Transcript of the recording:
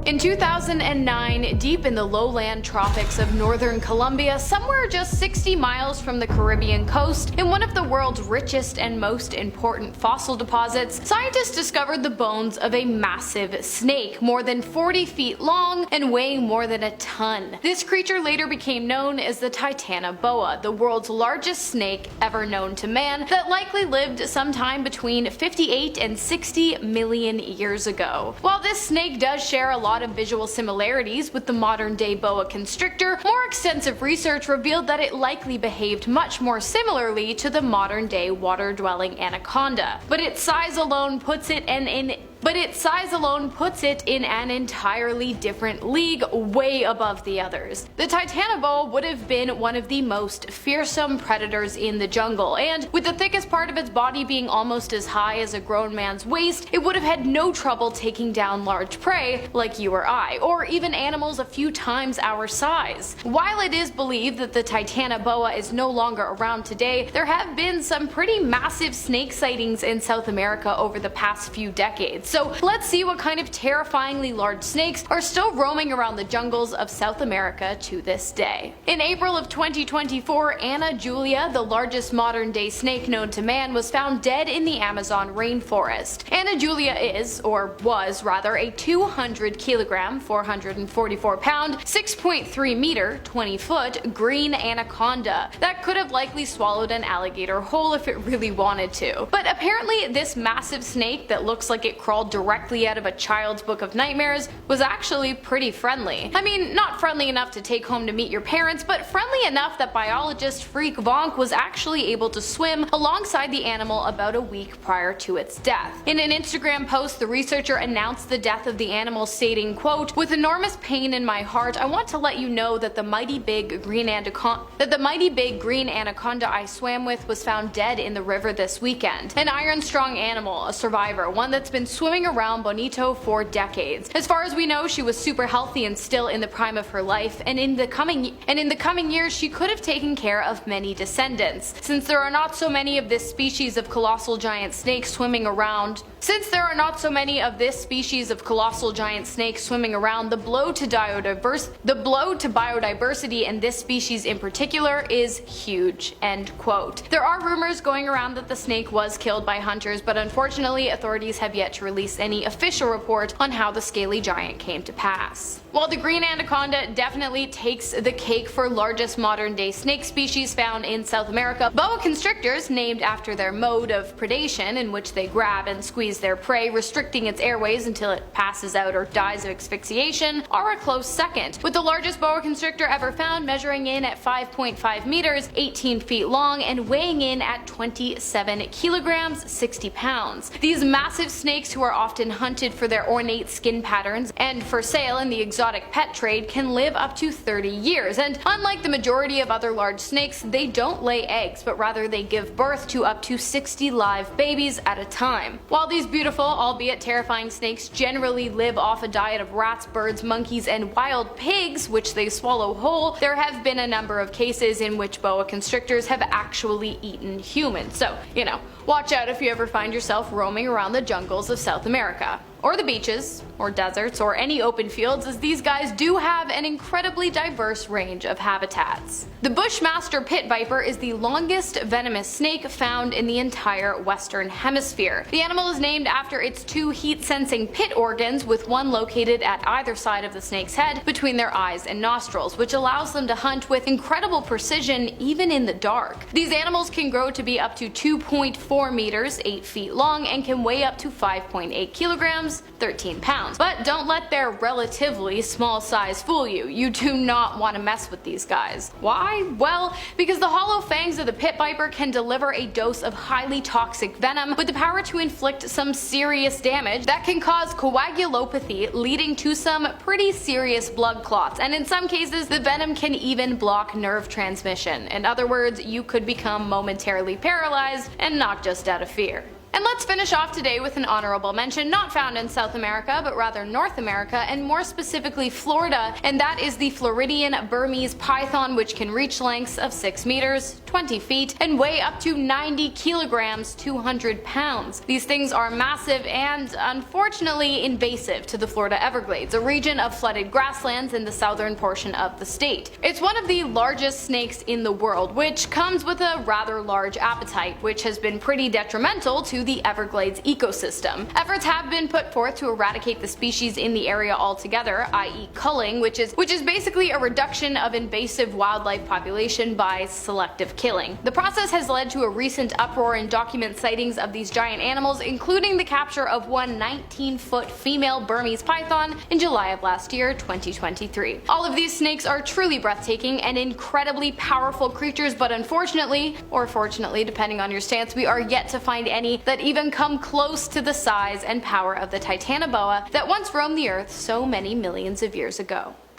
In 2009, deep in the lowland tropics of northern Colombia, somewhere just 60 miles from the Caribbean coast, in one of the world's richest and most important fossil deposits, scientists discovered the bones of a massive snake, more than 40 feet long and weighing more than a ton. This creature later became known as the Titanoboa, the world's largest snake ever known to man, that likely lived sometime between 58 and 60 million years ago. While this snake does share a lot of visual similarities with the modern-day boa constrictor, more extensive research revealed that it likely behaved much more similarly to the modern-day water-dwelling anaconda. But its size alone puts it in an entirely different league, way above the others. The Titanoboa would have been one of the most fearsome predators in the jungle, and with the thickest part of its body being almost as high as a grown man's waist, it would have had no trouble taking down large prey like you or I, or even animals a few times our size. While it is believed that the Titanoboa is no longer around today, there have been some pretty massive snake sightings in South America over the past few decades. So let's see what kind of terrifyingly large snakes are still roaming around the jungles of South America to this day. In April of 2024, Ana Julia, the largest modern-day snake known to man, was found dead in the Amazon rainforest. Ana Julia is, or was rather, a 200 kilogram, 444 pound, 6.3 meter, 20 foot, green anaconda that could have likely swallowed an alligator whole if it really wanted to. But apparently this massive snake that looks like it crawled directly out of a child's book of nightmares was actually pretty friendly. I mean, not friendly enough to take home to meet your parents, but friendly enough that biologist Freek Vonk was actually able to swim alongside the animal about a week prior to its death. In an Instagram post, the researcher announced the death of the animal, stating, quote, "With enormous pain in my heart, I want to let you know that the mighty big green anaconda I swam with was found dead in the river this weekend. An iron-strong animal, a survivor, one that's been swimming around Bonito for decades. As far as we know, she was super healthy and still in the prime of her life, and in the coming years she could have taken care of many descendants. Since there are not so many of this species of colossal giant snake swimming around, the blow to biodiversity and this species in particular is huge." End quote. There are rumors going around that the snake was killed by hunters, but unfortunately authorities have yet to release any official report on how the scaly giant came to pass. While the green anaconda definitely takes the cake for largest modern-day snake species found in South America, boa constrictors, named after their mode of predation in which they grab and squeeze their prey, restricting its airways until it passes out or dies of asphyxiation, are a close second, with the largest boa constrictor ever found measuring in at 5.5 meters, 18 feet long, and weighing in at 27 kilograms, 60 pounds. These massive snakes, who are often hunted for their ornate skin patterns and for sale in the exotic pet trade, can live up to 30 years, and unlike the majority of other large snakes, they don't lay eggs, but rather they give birth to up to 60 live babies at a time. While these beautiful, albeit terrifying snakes generally live off a diet of rats, birds, monkeys, and wild pigs, which they swallow whole, there have been a number of cases in which boa constrictors have actually eaten humans. So, watch out if you ever find yourself roaming around the jungles of South America, or the beaches, or deserts, or any open fields, as these guys do have an incredibly diverse range of habitats. The Bushmaster pit viper is the longest venomous snake found in the entire Western Hemisphere. The animal is named after its two heat-sensing pit organs, with one located at either side of the snake's head between their eyes and nostrils, which allows them to hunt with incredible precision even in the dark. These animals can grow to be up to 2.4 meters, 8 feet long, and can weigh up to 5.8 kilograms, 13 pounds. But don't let their relatively small size fool you. You do not want to mess with these guys. Why? Well, because the hollow fangs of the pit viper can deliver a dose of highly toxic venom with the power to inflict some serious damage that can cause coagulopathy, leading to some pretty serious blood clots, and in some cases the venom can even block nerve transmission. In other words, you could become momentarily paralyzed, and not just out of fear. And let's finish off today with an honorable mention not found in South America, but rather North America, and more specifically Florida, and that is the Floridian Burmese python, which can reach lengths of 6 meters, 20 feet, and weigh up to 90 kilograms, 200 pounds. These things are massive and, unfortunately, invasive to the Florida Everglades, a region of flooded grasslands in the southern portion of the state. It's one of the largest snakes in the world, which comes with a rather large appetite, which has been pretty detrimental to the Everglades ecosystem. Efforts have been put forth to eradicate the species in the area altogether, i.e. culling, which is basically a reduction of invasive wildlife population by selective killing. The process has led to a recent uproar in document sightings of these giant animals, including the capture of one 19-foot female Burmese python in July of last year, 2023. All of these snakes are truly breathtaking and incredibly powerful creatures, but unfortunately, or fortunately depending on your stance, we are yet to find any that even come close to the size and power of the Titanoboa that once roamed the earth so many millions of years ago.